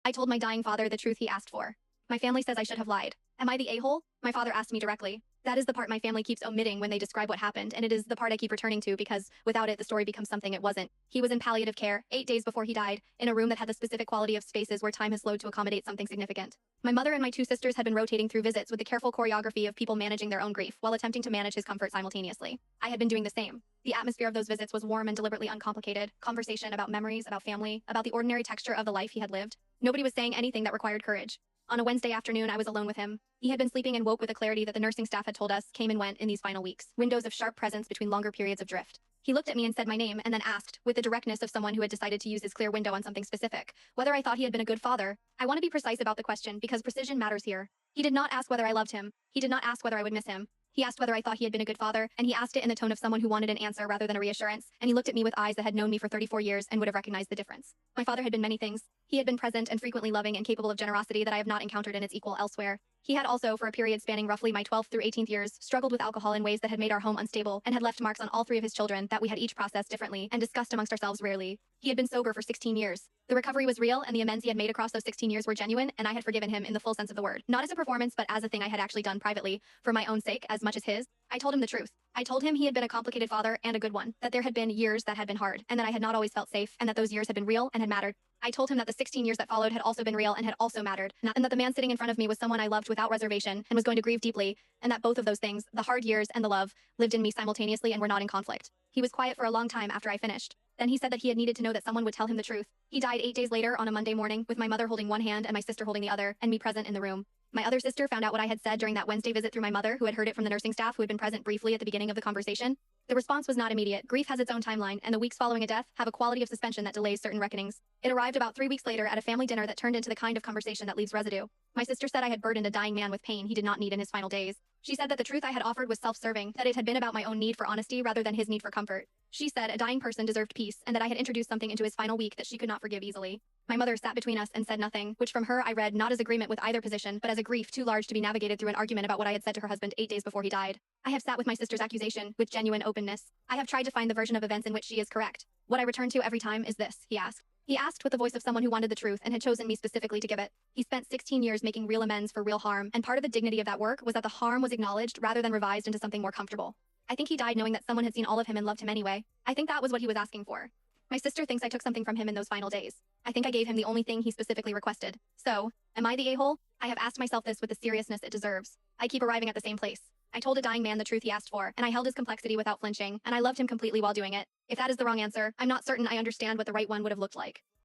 I told my dying father the truth he asked for. My family says I should have lied. Am I the a-hole? My father asked me directly. That is the part my family keeps omitting when they describe what happened, and it is the part I keep returning to because, without it, the story becomes something it wasn't. He was in palliative care, 8 days before he died, in a room that had the specific quality of spaces where time has slowed to accommodate something significant. My mother and my two sisters had been rotating through visits with the careful choreography of people managing their own grief while attempting to manage his comfort simultaneously. I had been doing the same. The atmosphere of those visits was warm and deliberately uncomplicated, conversation about memories, about family, about the ordinary texture of the life he had lived. Nobody was saying anything that required courage. On a Wednesday afternoon, I was alone with him. He had been sleeping and woke with a clarity that the nursing staff had told us came and went in these final weeks, windows of sharp presence between longer periods of drift. He looked at me and said my name and then asked, with the directness of someone who had decided to use his clear window on something specific, whether I thought he had been a good father. I want to be precise about the question because precision matters here. He did not ask whether I loved him. He did not ask whether I would miss him. He asked whether I thought he had been a good father, and he asked it in the tone of someone who wanted an answer rather than a reassurance, and he looked at me with eyes that had known me for 34 years and would have recognized the difference. My father had been many things. He had been present and frequently loving and capable of generosity that I have not encountered in its equal elsewhere. He had also, for a period spanning roughly my 12th through 18th years, struggled with alcohol in ways that had made our home unstable and had left marks on all 3 of his children that we had each processed differently and discussed amongst ourselves rarely. He had been sober for 16 years. The recovery was real, and the amends he had made across those 16 years were genuine, and I had forgiven him in the full sense of the word. Not as a performance, but as a thing I had actually done privately, for my own sake as much as his. I told him the truth. I told him he had been a complicated father and a good one, that there had been years that had been hard, and that I had not always felt safe, and that those years had been real and had mattered. I told him that the 16 years that followed had also been real and had also mattered, and that the man sitting in front of me was someone I loved without reservation and was going to grieve deeply, and that both of those things, the hard years and the love, lived in me simultaneously and were not in conflict. He was quiet for a long time after I finished. Then he said that he had needed to know that someone would tell him the truth. He died 8 days later on a Monday morning, with my mother holding one hand and my sister holding the other, and me present in the room. My other sister found out what I had said during that Wednesday visit through my mother, who had heard it from the nursing staff who had been present briefly at the beginning of the conversation. The response was not immediate. Grief has its own timeline, and the weeks following a death have a quality of suspension that delays certain reckonings. It arrived about 3 weeks later at a family dinner that turned into the kind of conversation that leaves residue. My sister said I had burdened a dying man with pain he did not need in his final days. She said that the truth I had offered was self-serving, that it had been about my own need for honesty rather than his need for comfort. She said a dying person deserved peace, and that I had introduced something into his final week that she could not forgive easily. My mother sat between us and said nothing, which from her I read not as agreement with either position, but as a grief too large to be navigated through an argument about what I had said to her husband 8 days before he died. I have sat with my sister's accusation with genuine openness. I have tried to find the version of events in which she is correct. What I return to every time is this, he asked. He asked with the voice of someone who wanted the truth and had chosen me specifically to give it. He spent 16 years making real amends for real harm, and part of the dignity of that work was that the harm was acknowledged rather than revised into something more comfortable. I think he died knowing that someone had seen all of him and loved him anyway. I think that was what he was asking for. My sister thinks I took something from him in those final days. I think I gave him the only thing he specifically requested. So, am I the a-hole? I have asked myself this with the seriousness it deserves. I keep arriving at the same place. I told a dying man the truth he asked for, and I held his complexity without flinching, and I loved him completely while doing it. If that is the wrong answer, I'm not certain I understand what the right one would have looked like.